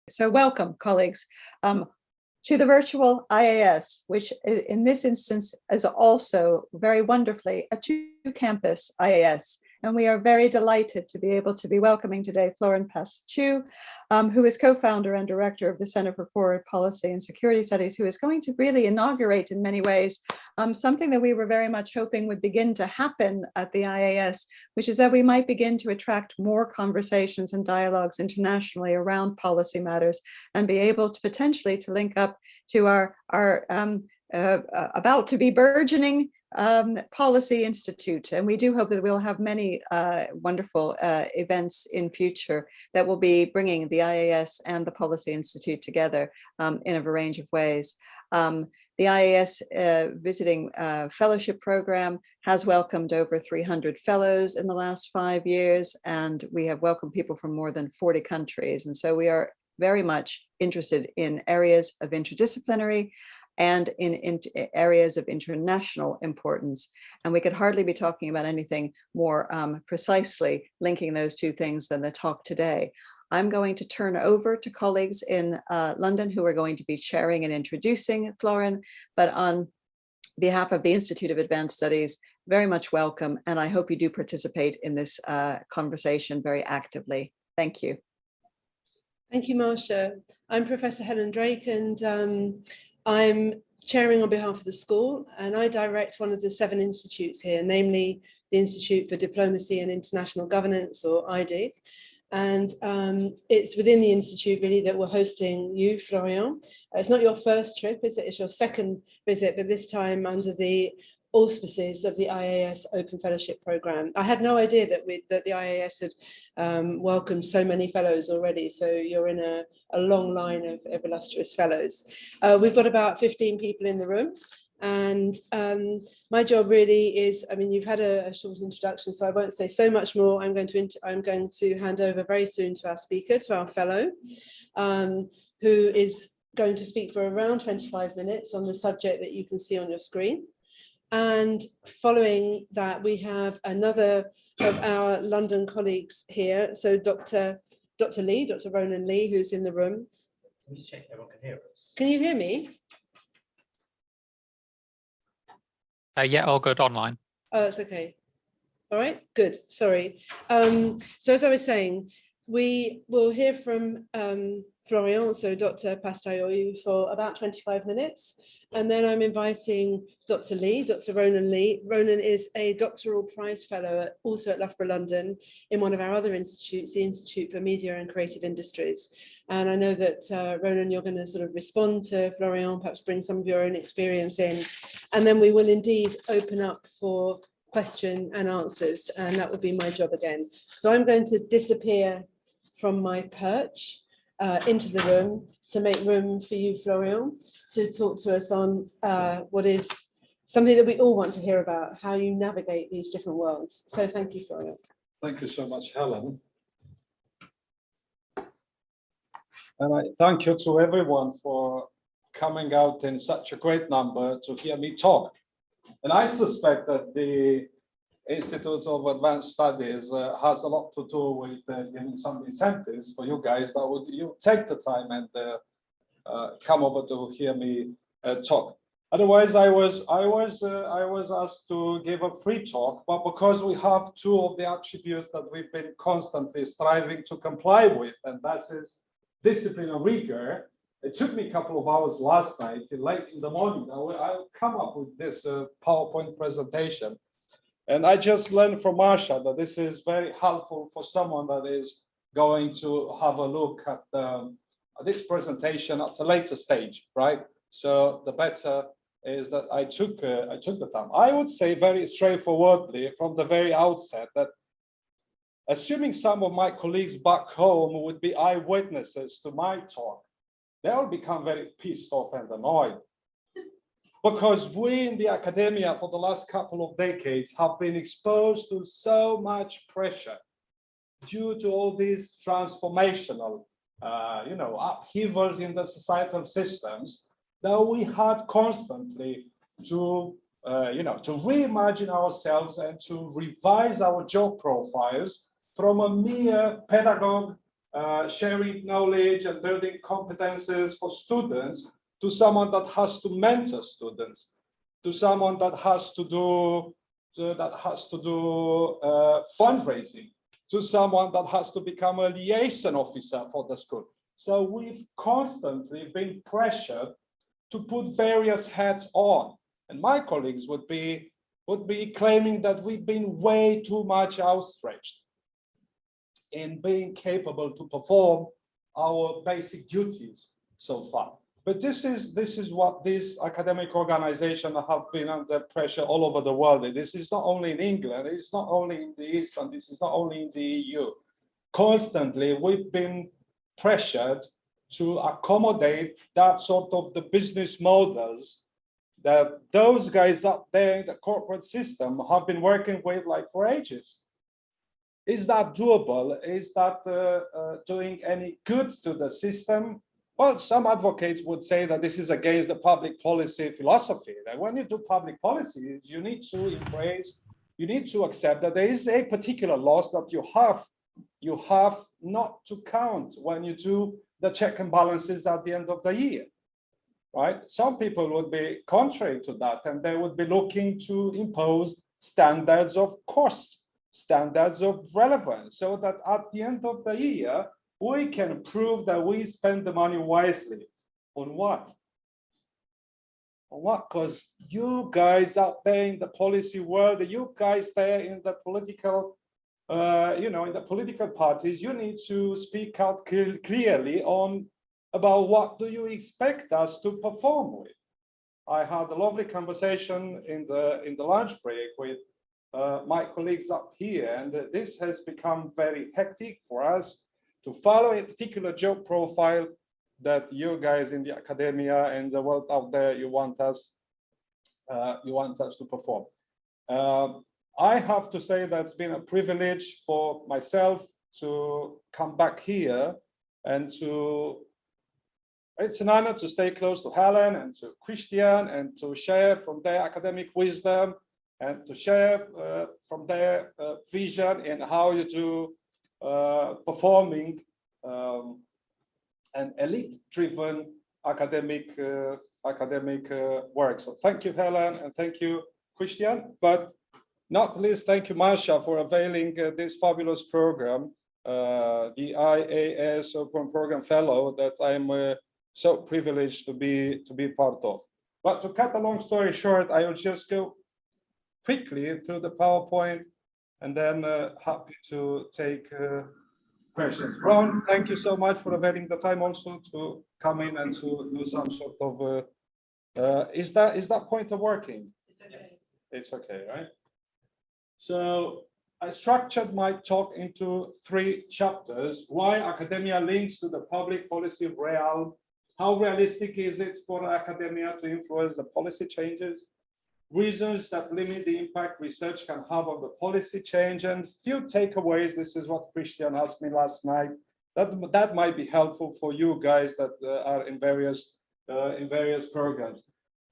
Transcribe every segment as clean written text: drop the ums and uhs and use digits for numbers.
So welcome, colleagues, to the virtual IAS, which in this instance is also very wonderfully a two-campus IAS. And we are very delighted to be able to be welcoming today Florin Pasatoiu, who is co-founder and director of the Center for Forward Policy and Security Studies, who is going to really inaugurate in many ways something that we were very much hoping would begin to happen at the IAS, which is that we might begin to attract more conversations and dialogues internationally around policy matters and be able to potentially to link up to our about to be burgeoning Policy Institute. And we do hope that we'll have many wonderful events in future that will be bringing the IAS and the Policy Institute together in a range of ways. The IAS visiting fellowship program has welcomed over 300 fellows in the last 5 years, and we have welcomed people from more than 40 countries. And so we are very much interested in areas of interdisciplinary and in areas of international importance. And we could hardly be talking about anything more precisely linking those two things than the talk today. I'm going to turn over to colleagues in London who are going to be sharing and introducing Florin, but on behalf of the Institute of Advanced Studies, very much welcome. And I hope you do participate in this conversation very actively. Thank you. Thank you, Marcia. I'm Professor Helen Drake, and I'm chairing on behalf of the school, and I direct one of the 7 institutes here, namely the Institute for Diplomacy and International Governance, or ID. And it's within the institute really that we're hosting you, Florin. It's not your first trip, is it? It's your second visit, but this time under the auspices of the IAS Open Fellowship Programme. I had no idea that the IAS had welcomed so many fellows already, so you're in a long line of illustrious fellows. We've got about 15 people in the room, and my job really is, I mean, you've had a short introduction, so I won't say so much more. I'm going to hand over very soon to our speaker, to our fellow, who is going to speak for around 25 minutes on the subject that you can see on your screen. And following that, we have another of our London colleagues here. So Dr. Ronan Lee, who's in the room. Can you just check everyone can hear us? Can you hear me? Yeah, all good online. Oh, it's okay. All right, good. Sorry. So as I was saying, we will hear from Florin, so Dr. Pasatoiu, for about 25 minutes. And then I'm inviting Dr. Ronan Lee. Ronan is a doctoral prize fellow also at Loughborough, London, in one of our other institutes, the Institute for Media and Creative Industries. And I know that, Ronan, you're going to sort of respond to Florin, perhaps bring some of your own experience in. And then we will indeed open up for question and answers. And that would be my job again. So I'm going to disappear from my perch into the room to make room for you, Florin, to talk to us on what is something that we all want to hear about, how you navigate these different worlds. So thank you, Florin. Thank you so much, Helen. And I thank you to everyone for coming out in such a great number to hear me talk. And I suspect that the Institute of Advanced Studies has a lot to do with giving some incentives for you guys that would you take the time and come over to hear me talk. Otherwise, I was asked to give a free talk, but because we have 2 of the attributes that we've been constantly striving to comply with, and that is discipline and rigor. It took me a couple of hours last night, late in the morning. I'll come up with this PowerPoint presentation. And I just learned from Marcia that this is very helpful for someone that is going to have a look at this presentation at a later stage, right? So the better is that I took the time. I would say very straightforwardly from the very outset that assuming some of my colleagues back home would be eyewitnesses to my talk, they will become very pissed off and annoyed. Because we in the academia for the last couple of decades have been exposed to so much pressure due to all these transformational upheavals in the societal systems that we had constantly to reimagine ourselves and to revise our job profiles from a mere pedagogue sharing knowledge and building competences for students, to someone that has to mentor students, to someone that has to do fundraising, to someone that has to become a liaison officer for the school. So we've constantly been pressured to put various hats on, and my colleagues would be claiming that we've been way too much outstretched in being capable to perform our basic duties so far. But this is what these academic organizations have been under pressure all over the world. This is not only in England, it's not only in the East, and this is not only in the EU. Constantly, we've been pressured to accommodate that sort of the business models that those guys up there in the corporate system have been working with like for ages. Is that doable? Is that doing any good to the system? Well, some advocates would say that this is against the public policy philosophy. That when you do public policies, you need to embrace, you need to accept that there is a particular loss that you have not to count when you do the check and balances at the end of the year, right? Some people would be contrary to that, and they would be looking to impose standards of cost, standards of relevance, so that at the end of the year, we can prove that we spend the money wisely. On what? On what? Because you guys out there in the policy world, you guys there in the political, in the political parties, you need to speak out clearly on about what do you expect us to perform with. I had a lovely conversation in the lunch break with my colleagues up here, and this has become very hectic for us to follow a particular job profile that you guys in the academia and the world out there you want us to perform. I have to say that it's been a privilege for myself to come back here and it's an honor to stay close to Helen and to Christian and to share from their academic wisdom and to share from their vision in how you do performing an elite-driven academic work. So thank you, Helen, and thank you, Christian. But not least, thank you, Marsha, for availing this fabulous program, the IAS Open Program Fellow that I'm so privileged to be part of. But to cut a long story short, I will just go quickly through the PowerPoint, and then happy to take questions. Ron, thank you so much for availing the time also to come in and to do some sort of. Is that pointer working? It's okay. It's okay, right? So I structured my talk into 3 chapters. Why academia links to the public policy realm. How realistic is it for academia to influence the policy changes? Reasons that limit the impact research can have on the policy change, and few takeaways. This is what Christian asked me last night. That might be helpful for you guys that are in various programs.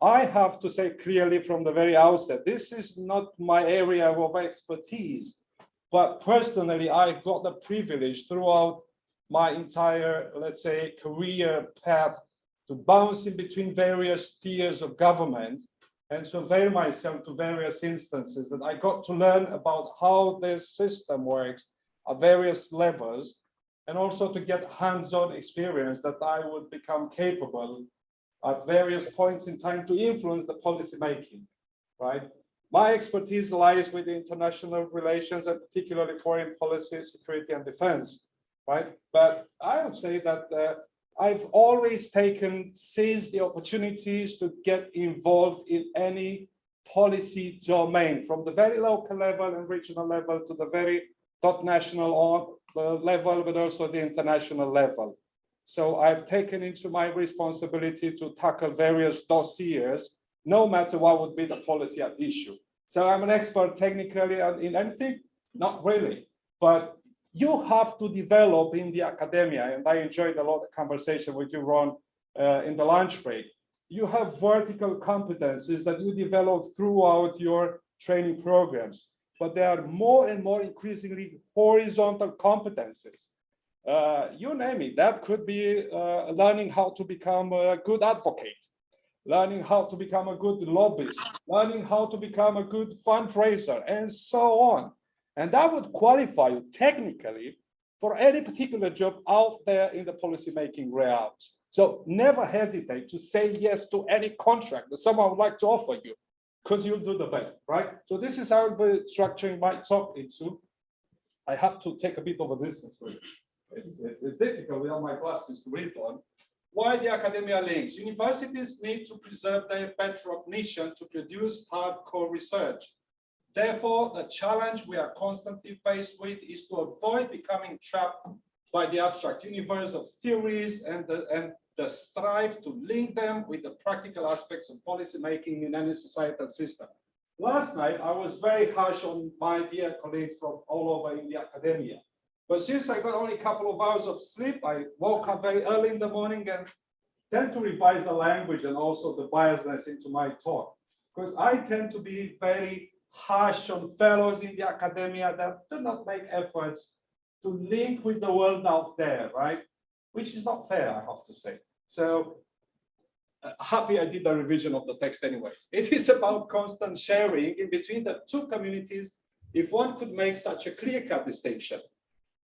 I have to say clearly from the very outset, this is not my area of expertise, but personally, I got the privilege throughout my entire, let's say, career path to bounce in between various tiers of government and to avail myself to various instances that I got to learn about how this system works at various levels, and also to get hands-on experience that I would become capable at various points in time to influence the policy making, right? My expertise lies with international relations and particularly foreign policy, security and defense, right? But I would say that I've always seized the opportunities to get involved in any policy domain, from the very local level and regional level to the very top national level, but also the international level. So I've taken into my responsibility to tackle various dossiers, no matter what would be the policy at issue. So I'm an expert technically in anything? Not really, but you have to develop in the academia, and I enjoyed a lot of conversation with you, Ron, in the lunch break. You have vertical competencies that you develop throughout your training programs, but there are more and more increasingly horizontal competencies. You name it. That could be learning how to become a good advocate, learning how to become a good lobbyist, learning how to become a good fundraiser, and so on. And that would qualify you technically for any particular job out there in the policymaking realms. So never hesitate to say yes to any contract that someone would like to offer you, because you'll do the best, right? So this is how I'll be structuring my talk into. I have to take a bit of a distance with it. It's difficult without my glasses to read on. Why the academia links? Universities need to preserve their bedrock mission to produce hardcore research. Therefore, the challenge we are constantly faced with is to avoid becoming trapped by the abstract universe of theories and the strive to link them with the practical aspects of policy making in any societal system. Last night, I was very harsh on my dear colleagues from all over in the academia. But since I got only a couple of hours of sleep, I woke up very early in the morning and tend to revise the language and also the biasness into my talk. Because I tend to be very harsh on fellows in the academia that do not make efforts to link with the world out there, right? Which is not fair, I have to say. So happy I did the revision of the text anyway. It is about constant sharing in between the two communities. If one could make such a clear-cut distinction,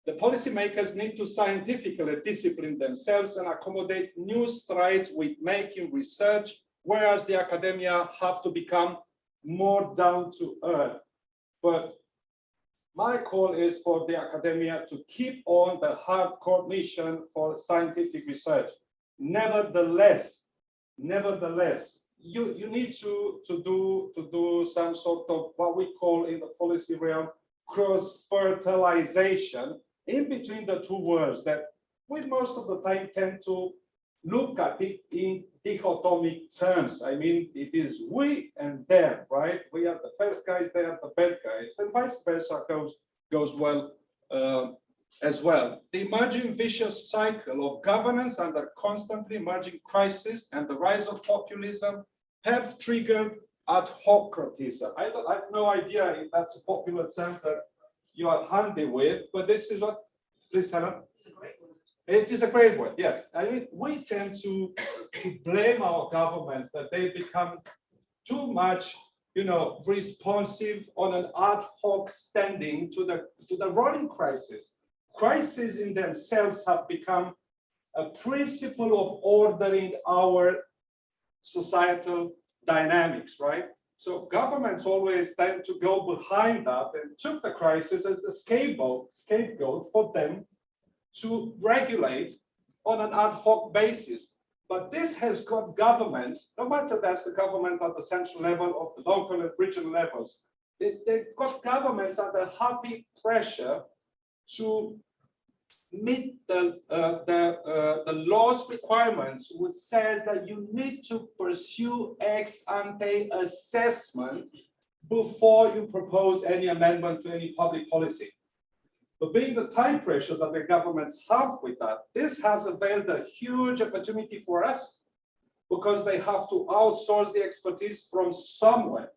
the policymakers need to scientifically discipline themselves and accommodate new strides with making research, whereas the academia have to become more down to earth. But my call is for the academia to keep on the hardcore mission for scientific research. Nevertheless, you need to do some sort of what we call in the policy realm cross-fertilization in between the two words that we most of the time tend to look at it in dichotomic terms. I mean, it is we and them, right? We are the best guys, they are the bad guys, and vice versa goes well as well. The emerging vicious cycle of governance under constantly emerging crisis and the rise of populism have triggered ad hocratism. I have no idea if that's a popular term that you are handy with, but this is what, please, Helen. It's a great one. It is a great word, yes. I mean, we tend to blame our governments that they become too much, responsive on an ad hoc standing to the rolling crisis. Crises in themselves have become a principle of ordering our societal dynamics, right? So governments always tend to go behind that and took the crisis as the scapegoat for them to regulate on an ad hoc basis. But this has got governments, no matter that's the government at the central level or the local and regional levels, they've got governments under heavy pressure to meet the law's requirements, which says that you need to pursue ex ante assessment before you propose any amendment to any public policy. But being the time pressure that the governments have with that, this has availed a huge opportunity for us because they have to outsource the expertise from somewhere.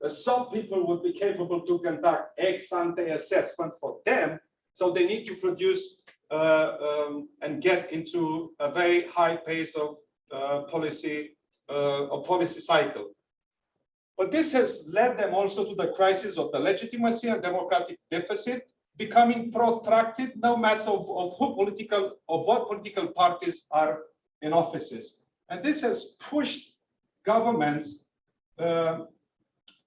Some people would be capable to conduct ex ante assessment for them, so they need to produce and get into a very high pace of policy cycle. But this has led them also to the crisis of the legitimacy and democratic deficit, becoming protracted no matter of what political parties are in offices. And this has pushed governments to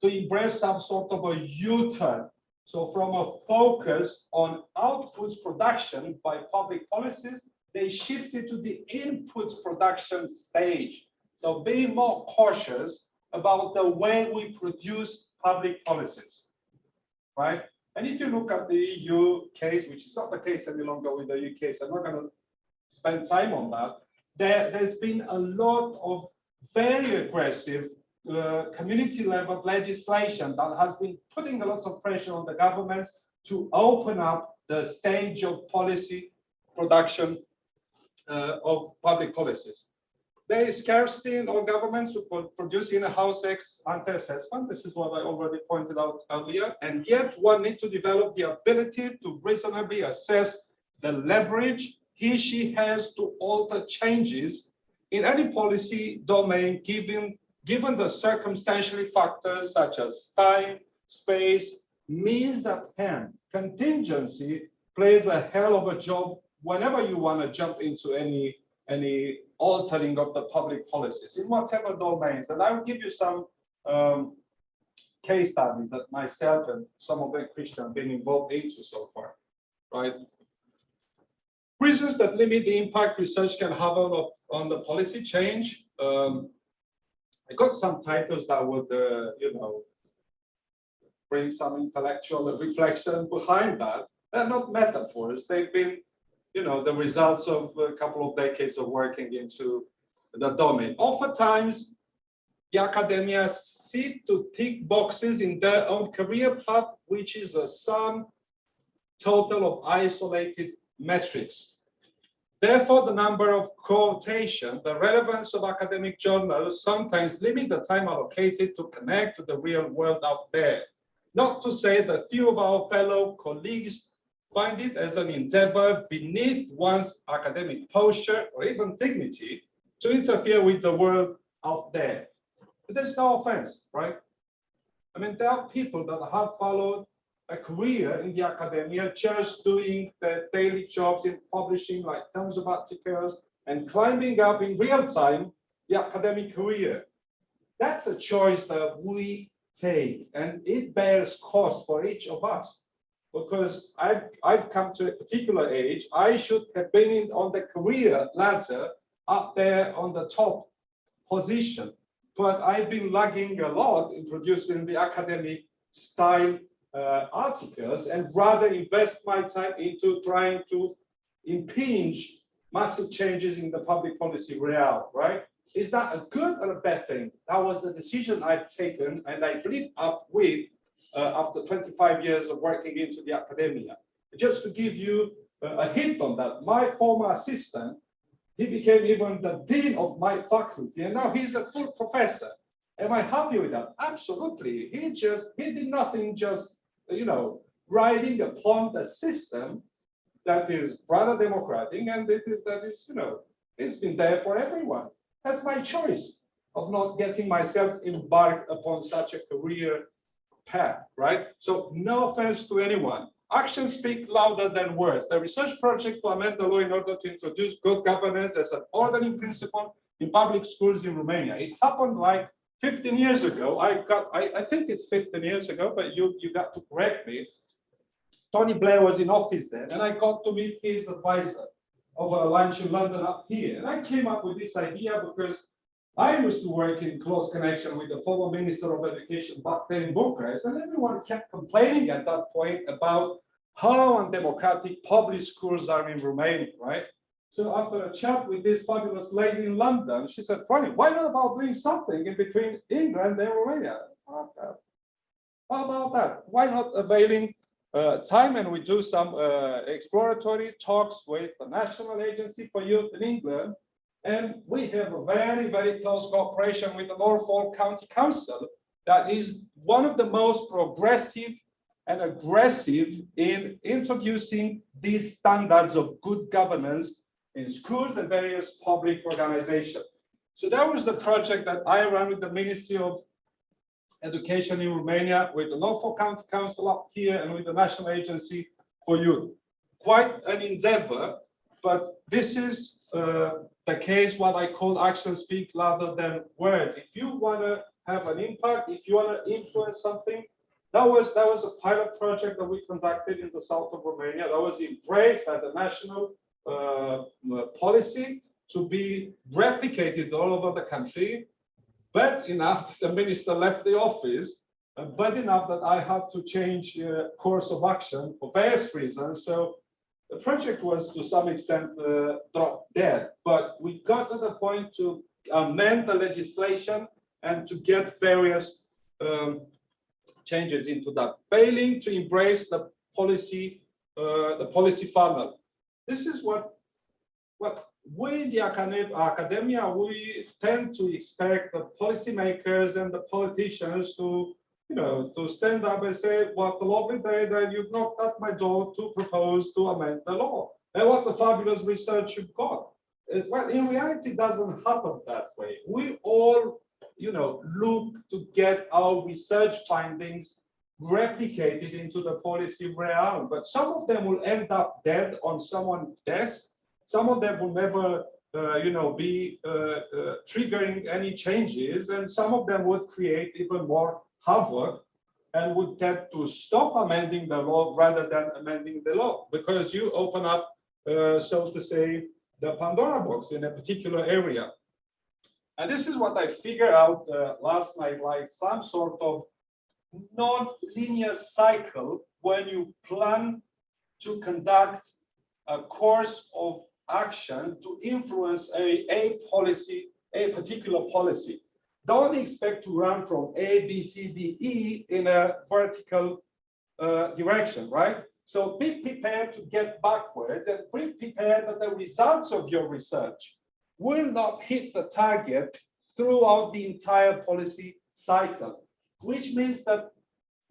embrace some sort of a U-turn. So from a focus on outputs production by public policies, they shifted to the inputs production stage. So being more cautious about the way we produce public policies, right? And if you look at the EU case, which is not the case any longer with the UK, so I'm not going to spend time on that, there's been a lot of very aggressive community-level legislation that has been putting a lot of pressure on the governments to open up the stage of policy production of public policies. There is scarcity in all governments who produce in-house ex-ante assessment. This is what I already pointed out earlier. And yet one needs to develop the ability to reasonably assess the leverage she has to alter changes in any policy domain given the circumstantial factors such as time, space, means at hand. Contingency plays a hell of a job whenever you want to jump into any altering of the public policies in whatever domains. And I will give you some case studies that myself and some of the Christians have been involved into so far, right? Reasons that limit the impact research can have on the policy change. I got some titles that would, bring some intellectual reflection behind that. They're not metaphors. They've been, the results of a couple of decades of working into the domain. Oftentimes, the academia seek to tick boxes in their own career path, which is a sum total of isolated metrics. Therefore, the number of quotation, the relevance of academic journals sometimes limit the time allocated to connect to the real world out there. Not to say that few of our fellow colleagues find it as an endeavor beneath one's academic posture or even dignity to interfere with the world out there. But there's no offense, right? I mean, there are people that have followed a career in the academia just doing their daily jobs in publishing like tons of articles and climbing up in real time the academic career. That's a choice that we take, and it bears cost for each of us. Because I've come to a particular age, I should have been on the career ladder up there on the top position. But I've been lagging a lot in producing the academic style articles and rather invest my time into trying to impinge massive changes in the public policy realm, right? Is that a good or a bad thing? That was the decision I've taken and I've lived up with after 25 years of working into the academia. Just to give you a hint on that, my former assistant, he became even the dean of my faculty, and now he's a full professor. Am I happy with that? Absolutely. He did nothing, just, riding upon the system that is rather democratic, and it's been there for everyone. That's my choice of not getting myself embarked upon such a career path, right? So no offense to anyone. Actions speak louder than words. The research project to amend the law in order to introduce good governance as an ordering principle in public schools in Romania. It happened like 15 years ago. I think it's 15 years ago, but you got to correct me. Tony Blair was in office then, and I got to meet his advisor over a lunch in London up here. And I came up with this idea because I used to work in close connection with the former Minister of Education back then in Bucharest, and everyone kept complaining at that point about how undemocratic public schools are in Romania, right? So after a chat with this fabulous lady in London, she said, Florin, why not about doing something in between England and Romania? How about that? Why not availing time and we do some exploratory talks with the National Agency for Youth in England. And we have a very, very close cooperation with the Norfolk County Council that is one of the most progressive and aggressive in introducing these standards of good governance in schools and various public organizations. So that was the project that I ran with the Ministry of Education in Romania, with the Norfolk County Council up here, and with the National Agency for Youth. Quite an endeavor, but this is the case, what I call actions speak louder than words. If you want to have an impact, if you want to influence something, that was a pilot project that we conducted in the south of Romania. That was embraced as a national policy to be replicated all over the country. Bad enough the minister left the office, bad enough that I had to change course of action for various reasons. So the project was to some extent dropped dead, but we got to the point to amend the legislation and to get various changes into that, failing to embrace the policy funnel. This is what we in the academia, we tend to expect the policymakers and the politicians to stand up and say, what a lovely day that you've knocked at my door to propose to amend the law. and what the fabulous research you've got. Well, in reality, it doesn't happen that way. We all, look to get our research findings replicated into the policy realm, but some of them will end up dead on someone's desk. Some of them will never, be triggering any changes, and some of them would create even more havoc and would tend to stop amending the law rather than amending the law, because you open up, so to say, the Pandora box in a particular area. And this is what I figured out last night, like some sort of non-linear cycle when you plan to conduct a course of action to influence a policy, a particular policy. Don't expect to run from A, B, C, D, E in a vertical direction, right? So be prepared to get backwards and be prepared that the results of your research will not hit the target throughout the entire policy cycle, which means that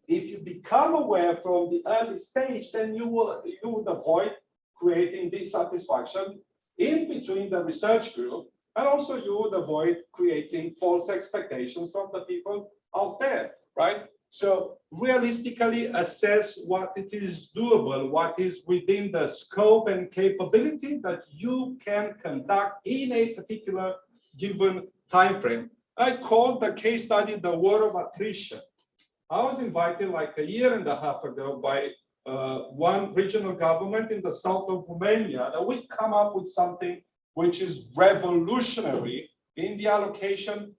if you become aware from the early stage, then you would avoid creating dissatisfaction in between the research group, and also you would avoid creating false expectations from the people out there, right? So realistically assess what it is doable, what is within the scope and capability that you can conduct in a particular given time frame. I called the case study the war of attrition. I was invited like a year and a half ago by one regional government in the south of Romania that we come up with something which is revolutionary in the allocation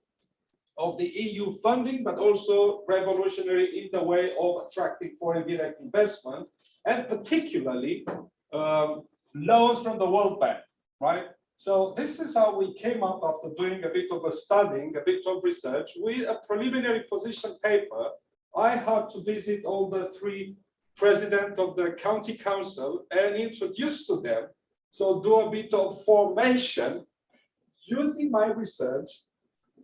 of the EU funding, but also revolutionary in the way of attracting foreign direct investment, and particularly loans from the World Bank, right? So this is how we came up after doing a bit of a studying, a bit of research, with a preliminary position paper. I had to visit all the three presidents of the county council and introduce to them. So do a bit of formation using my research,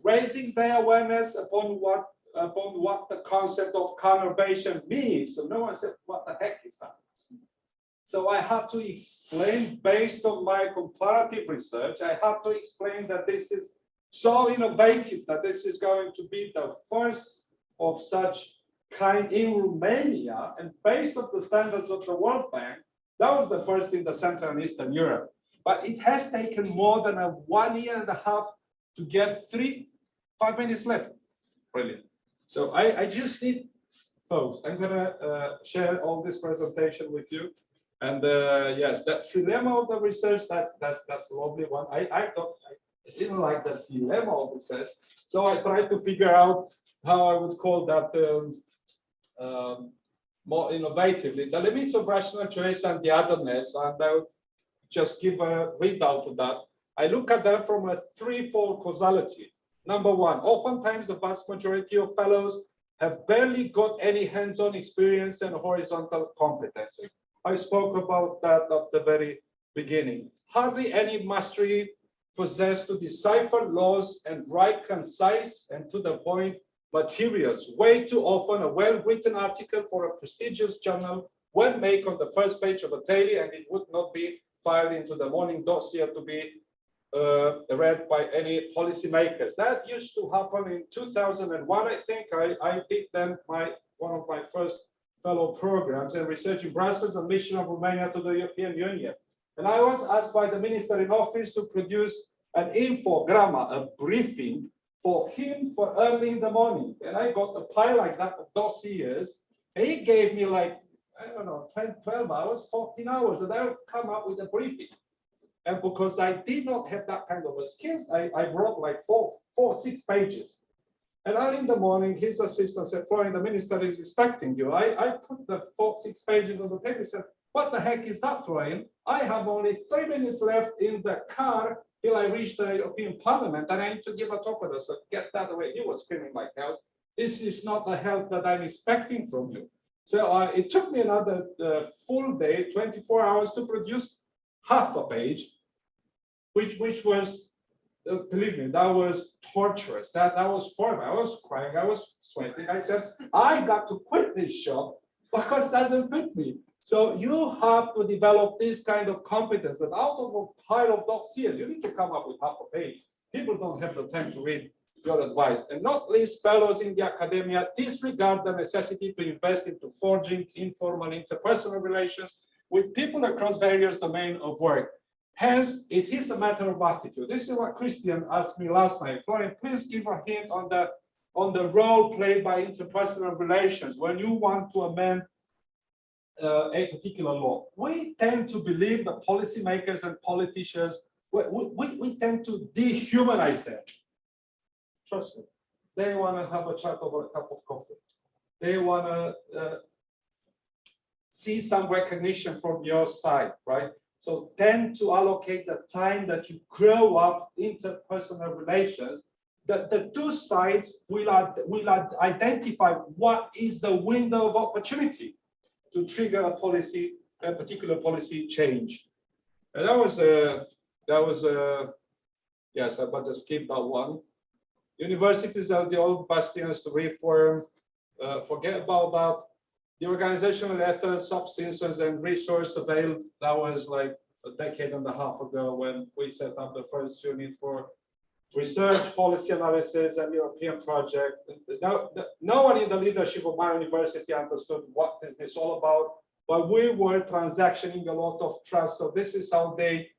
raising their awareness upon what the concept of conurbation means. So no one said, what the heck is that? So I had to explain, based on my comparative research, I had to explain that this is so innovative, that this is going to be the first of such kind in Romania, and based on the standards of the World Bank, that was the first in the Central and Eastern Europe. But it has taken more than 1 year and a half to get 5 minutes left. Brilliant. So I just need, folks, I'm gonna share all this presentation with you. And yes, that trilemma of the research, that's a lovely one. I didn't like that dilemma of research. So I tried to figure out how I would call that more innovatively. The limits of rational choice and the otherness, and I would just give a readout to that. I look at that from a threefold causality. Number one, oftentimes the vast majority of fellows have barely got any hands-on experience and horizontal competency. I spoke about that at the very beginning. Hardly any mastery possessed to decipher laws and write concise and to the point materials. Way too often a well-written article for a prestigious journal would make on the first page of a daily, and it would not be filed into the morning dossier to be read by any policymakers. That used to happen in 2001, I think. I did then one of my first fellow programs and research in Brussels and mission of Romania to the European Union. And I was asked by the minister in office to produce an infogramma, a briefing for him for early in the morning. And I got a pile like that of dossiers. And he gave me like, I don't know, 10, 12 hours, 14 hours, and I would come up with a briefing. And because I did not have that kind of a skills, I wrote like 6 pages. And early in the morning, his assistant said, Florin, the minister is expecting you. I put the 6 pages on the paper and said, what the heck is that, Florin? I have only 3 minutes left in the car till I reach the European Parliament, and I need to give a talk with us. So get that away. He was screaming like hell. This is not the help that I'm expecting from you. So it took me another full day, 24 hours to produce half a page, which was, believe me, that was torturous. That was horrible. I was crying, I was sweating. I said, I got to quit this job because it doesn't fit me. So you have to develop this kind of competence, and out of a pile of dossiers, you need to come up with half a page. People don't have the time to read your advice, and not least fellows in the academia disregard the necessity to invest into forging informal interpersonal relations with people across various domains of work. Hence, it is a matter of attitude. This is what Christian asked me last night. Florin, please give a hint on the role played by interpersonal relations when you want to amend a particular law. We tend to believe that policymakers and politicians, we tend to dehumanize them. Trust me, they want to have a chat over a cup of coffee. They want to see some recognition from your side, right? So tend to allocate the time that you grow up interpersonal relations. The two sides will identify what is the window of opportunity to trigger a particular policy change. And yes, I better skip that one. Universities are the old bastions to reform. Forget about that. The organizational ethics, substances, and resource available, that was like a decade and a half ago when we set up the first unit for research, policy analysis, and European project. No one in the leadership of my university understood what is this all about, but we were transactioning a lot of trust. So this is how they,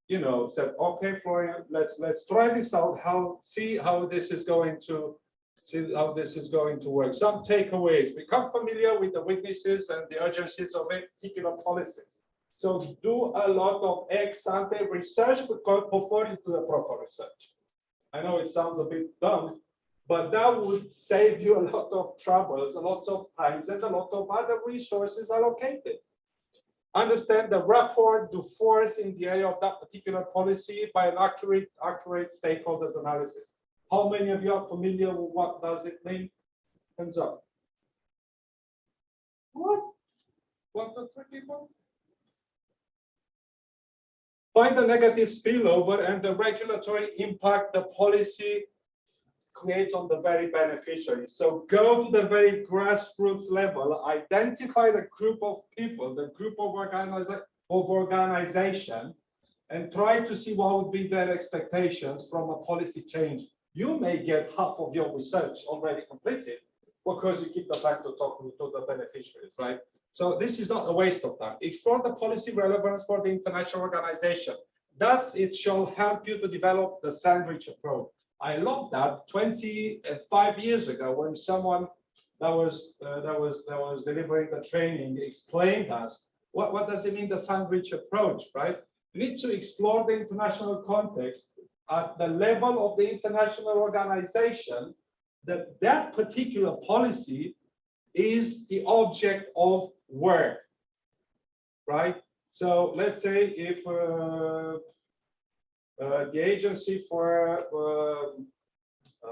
said, okay, Florian, let's try this out, see how this is going to work. Some takeaways: become familiar with the weaknesses and the urgencies of a particular policies. So do a lot of ex-ante research before you do the proper research. I know it sounds a bit dumb, but that would save you a lot of troubles, a lot of times, and a lot of other resources allocated. Understand the rapport to force in the area of that particular policy by an accurate stakeholders analysis. How many of you are familiar with what does it mean? Hands up. What? 1 to 3 people? Find the negative spillover and the regulatory impact the policy creates on the very beneficiaries. So go to the very grassroots level, identify the group of people, the group of organization, and try to see what would be their expectations from a policy change. You may get half of your research already completed because you keep the time to talk to the beneficiaries, right? So this is not a waste of time. Explore the policy relevance for the international organization. Thus, it shall help you to develop the sandwich approach. I love that. 25 years ago, when someone that was delivering the training explained us what does it mean, the sandwich approach, right? You need to explore the international context at the level of the international organization that particular policy is the object of work, right? So let's say if the agency for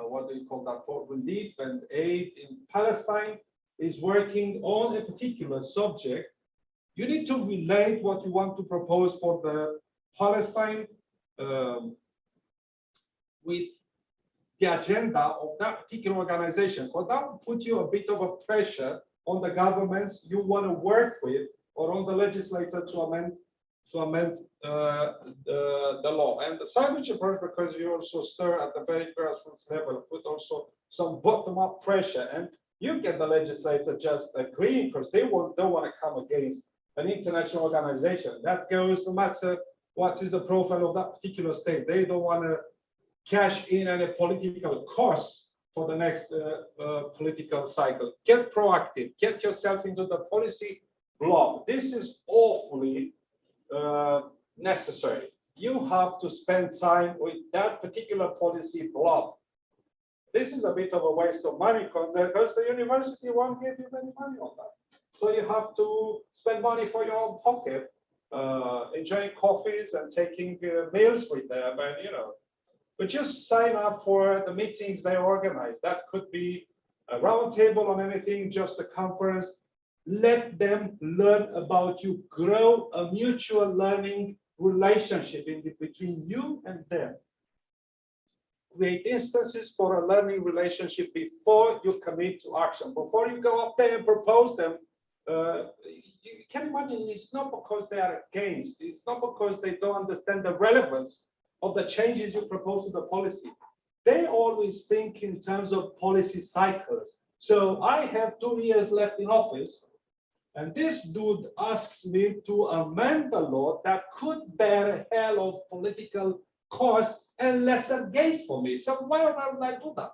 what do you call that, for relief and aid in Palestine is working on a particular subject, you need to relate what you want to propose for the Palestine with the agenda of that particular organization, because that will put you a bit of a pressure on the governments you want to work with or on the legislator to amend the law. And the sandwich approach, because you also stir at the very grassroots level, put also some bottom-up pressure, and you get the legislator just agreeing because they don't want to come against an international organization. That goes no matter what is the profile of that particular state. They don't want to cash in any political costs for the next political cycle. Get proactive, get yourself into the policy blob. This is awfully necessary. You have to spend time with that particular policy blob. This is a bit of a waste of money because the university won't give you any money on that. So you have to spend money for your own pocket, enjoying coffees and taking meals with them, and but just sign up for the meetings they organize. That could be a roundtable on anything, just a conference. Let them learn about you, grow a mutual learning relationship between you and them. Create instances for a learning relationship before you commit to action. Before you go up there and propose them, you can imagine it's not because they are against, it's not because they don't understand the relevance of the changes you propose to the policy. They always think in terms of policy cycles. So I have 2 years left in office, and this dude asks me to amend the law that could bear a hell of political cost and lesser gains for me. So why would I do that?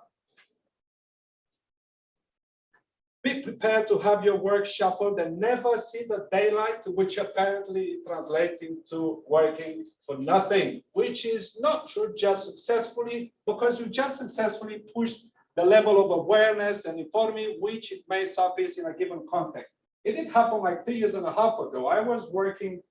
Be prepared to have your work shuffled and never see the daylight, which apparently translates into working for nothing, which is not true just successfully, because you just successfully pushed the level of awareness and informing which it may surface in a given context. It did happen like 3.5 years ago. I was working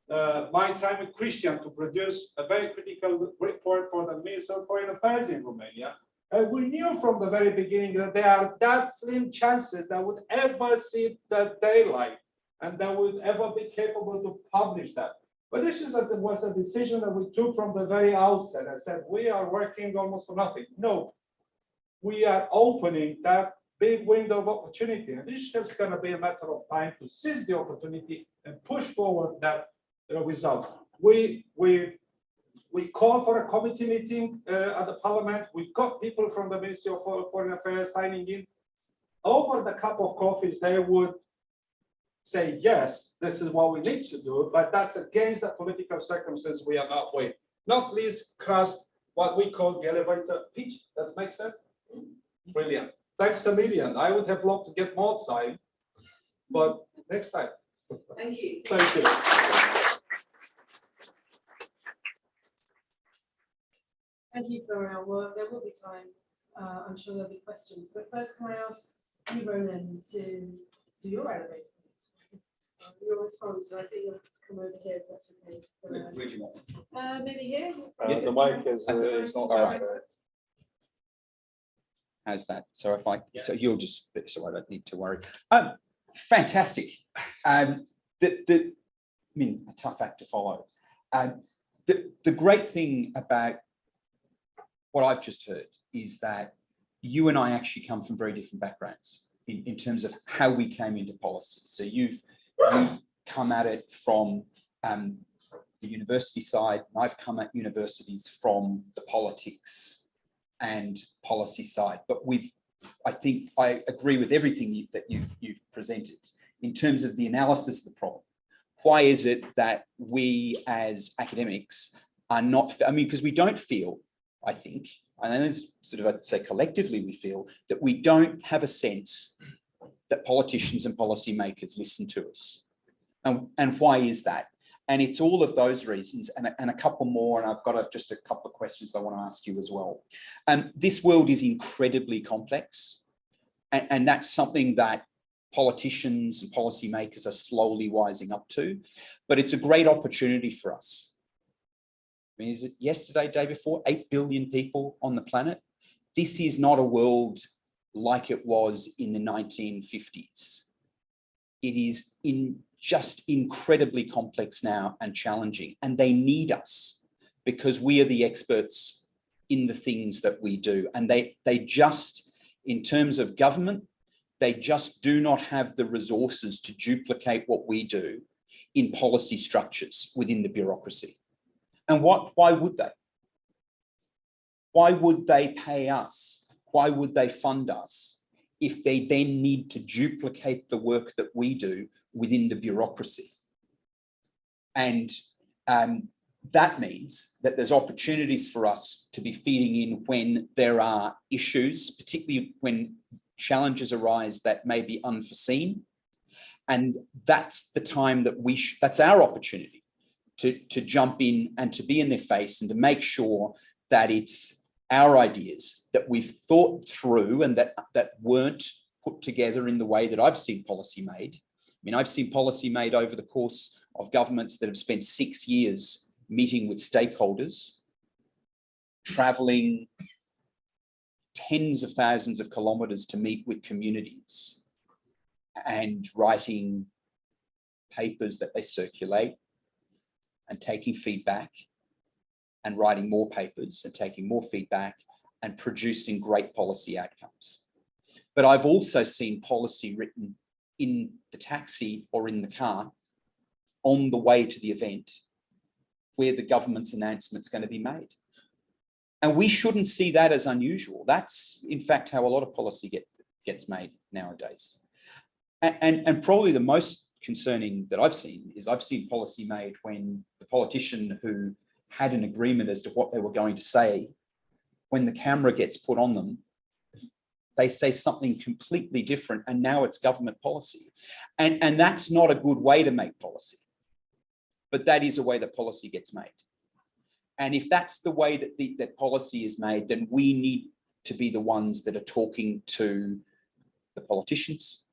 my time with Christian to produce a very critical report for the Ministry of Foreign Affairs in Romania. And we knew from the very beginning that there are that slim chances that would ever see the daylight and that would ever be capable to publish that. But this was a decision that we took from the very outset. I said, we are working almost for nothing. No, we are opening that big window of opportunity. And this is just going to be a matter of time to seize the opportunity and push forward that result. We called for a committee meeting at the Parliament. We got people from the Ministry of Foreign Affairs signing in. Over the cup of coffees, they would say, yes, this is what we need to do, but that's against the political circumstances we are not with. Not least crossed what we call the elevator pitch. Does that make sense? Brilliant. Thanks a million. I would have loved to get more time, but next time. Thank you. Thank you. Thank you, Florin. Well, there will be time. I'm sure there'll be questions. But first, can I ask you, Ronan, to do your elevator? Your response. I think you'll have to come over here if that's okay. Where do you want? Maybe here. Yeah, the mic is it's not All right. How's that? So if I, so you'll just, so I don't need to worry. Fantastic. I mean, a tough act to follow. The great thing about what I've just heard is that you and I actually come from very different backgrounds in terms of how we came into policy. So you've come at it from the university side, and I've come at universities from the politics and policy side. But I think I agree with everything that you've presented in terms of the analysis of the problem. Why is it that we as academics are not, I mean, because we don't feel, I think, and then sort of I'd say collectively we feel that we don't have a sense that politicians and policymakers listen to us. And why is that? And it's all of those reasons and a couple more, and I've got just a couple of questions that I want to ask you as well. This world is incredibly complex, and that's something that politicians and policymakers are slowly wising up to, but it's a great opportunity for us. I mean, is it yesterday, day before, 8 billion people on the planet? This is not a world like it was in the 1950s. It is just incredibly complex now and challenging, and they need us because we are the experts in the things that we do. And they just, in terms of government, they just do not have the resources to duplicate what we do in policy structures within the bureaucracy. And why would they? Why would they pay us? Why would they fund us if they then need to duplicate the work that we do within the bureaucracy? And that means that there's opportunities for us to be feeding in when there are issues, particularly when challenges arise that may be unforeseen. And that's the time that that's our opportunity to jump in and to be in their face and to make sure that it's our ideas that we've thought through and that weren't put together in the way that I've seen policy made. I mean, I've seen policy made over the course of governments that have spent 6 years meeting with stakeholders, traveling tens of thousands of kilometers to meet with communities and writing papers that they circulate and taking feedback and writing more papers and taking more feedback and producing great policy outcomes. But I've also seen policy written in the taxi or in the car on the way to the event where the government's announcement's going to be made. And we shouldn't see that as unusual. That's, in fact, how a lot of policy gets made nowadays. And probably the most concerning that I've seen is I've seen policy made when the politician who had an agreement as to what they were going to say, when the camera gets put on them, they say something completely different, and now it's government policy. And that's not a good way to make policy, but that is a way that policy gets made. And if that's the way that that policy is made, then we need to be the ones that are talking to the politicians,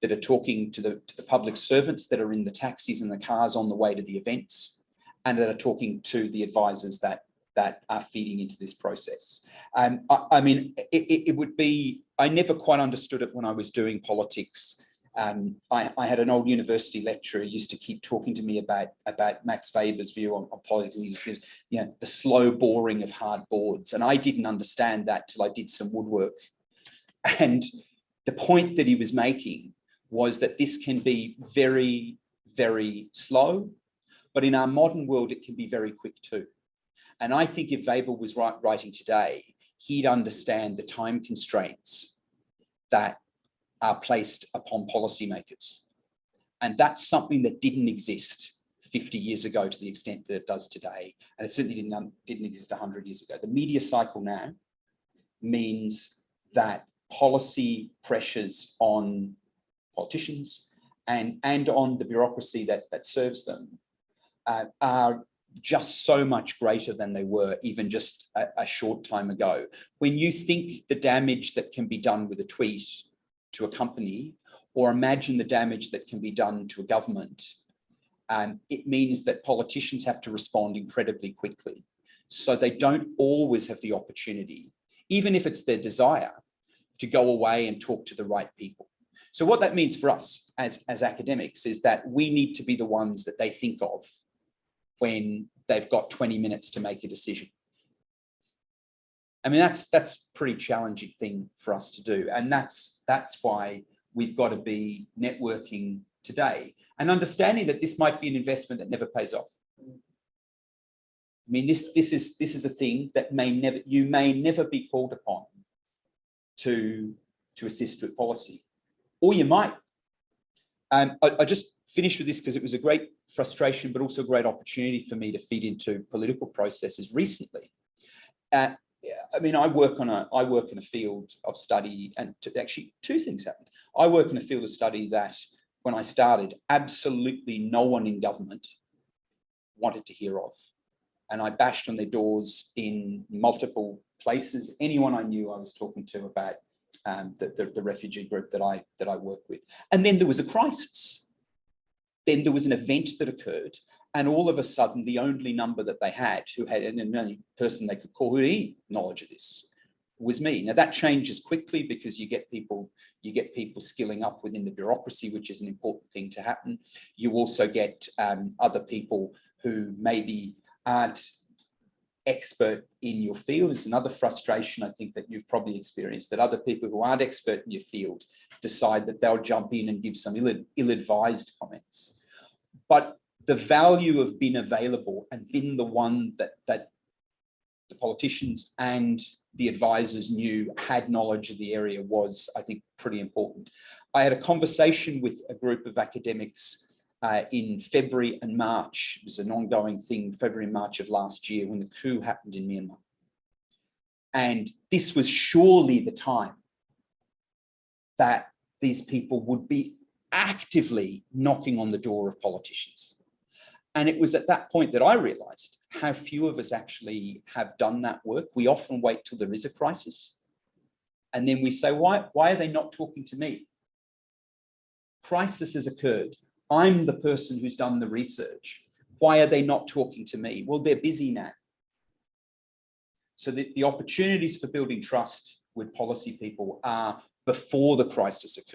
that are talking to the public servants that are in the taxis and the cars on the way to the events, and that are talking to the advisors that are feeding into this process. I mean, it would be, I never quite understood it when I was doing politics. I had an old university lecturer who used to keep talking to me about Max Weber's view on politics. And he just, you know, the slow boring of hard boards. And I didn't understand that till I did some woodwork. And the point that he was making was that this can be very, very slow, but in our modern world, it can be very quick too. And I think if Weber was writing today, he'd understand the time constraints that are placed upon policymakers. And that's something that didn't exist 50 years ago to the extent that it does today. And it certainly didn't exist 100 years ago. The media cycle now means that policy pressures on politicians and on the bureaucracy that serves them are just so much greater than they were even just a short time ago. When you think the damage that can be done with a tweet to a company, or imagine the damage that can be done to a government, it means that politicians have to respond incredibly quickly. So they don't always have the opportunity, even if it's their desire, to go away and talk to the right people. So what that means for us as academics is that we need to be the ones that they think of when they've got 20 minutes to make a decision. I mean, that's a pretty challenging thing for us to do. And that's why we've got to be networking today and understanding that this might be an investment that never pays off. I mean, this is a thing that you may never be called upon to assist with policy, or you might. I just finished with this because it was a great frustration, but also a great opportunity for me to feed into political processes recently. I mean, I work in a field of study, and actually two things happened. I work in a field of study that when I started, absolutely no one in government wanted to hear of. And I bashed on their doors in multiple places. Anyone I knew I was talking to about the refugee group that I work with. And then there was a crisis. Then there was an event that occurred, and all of a sudden, the only number that they had, and the only person they could call who had any knowledge of this, was me. Now that changes quickly because you get people skilling up within the bureaucracy, which is an important thing to happen. You also get other people who maybe aren't expert in your field. It's another frustration I think that you've probably experienced, that other people who aren't expert in your field decide that they'll jump in and give some ill-advised comments. But the value of being available and being the one that the politicians and the advisors knew had knowledge of the area was, I think, pretty important. I had a conversation with a group of academics in February and March. It was an ongoing thing, February and March of last year, when the coup happened in Myanmar. And this was surely the time that these people would be actively knocking on the door of politicians. And it was at that point that I realized how few of us actually have done that work. We often wait till there is a crisis. And then we say, why are they not talking to me? Crisis has occurred. I'm the person who's done the research. Why are they not talking to me? Well, they're busy now. So the opportunities for building trust with policy people are before the crisis occurs.